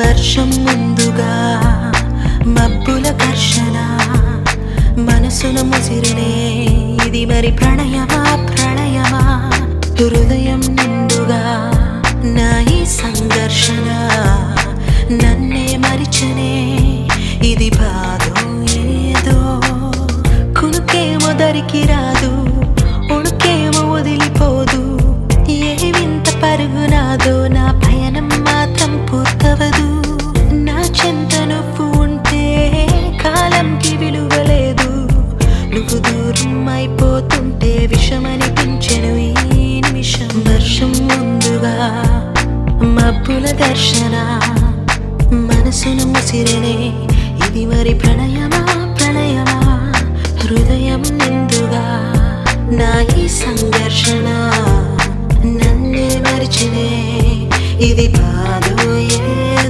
వర్షం ముందుగా మబ్బుల ఘర్షణ మనసును ముసిరినే ఇది మరి ప్రణయమా ప్రణయమా హృదయం నిండుగా నా ఈ సంఘర్షణ నన్నే మరిచనే ఇది బాధో ఏదో కునుకేమో దరికి రాదు ఉణుకేమో వదిలిపోదు ఏ వింత పరుగు నాదో నా పయనం మాత్రం పూర్తవదు నా చెంత నువ్వు ఉంటే కాలంకి విలువలేదు నువ్వు దూరం అయిపోతుంటే విషమనిపించెను ఈ నిమిషం వర్షం ముందుగా మబ్బుల దర్శన మనసును ముసిరినే ఇది మరి ప్రణయమా ప్రణయమా హృదయం నిండుగా నా ఈ సంఘర్షణ నన్నే మరిచినే ఇది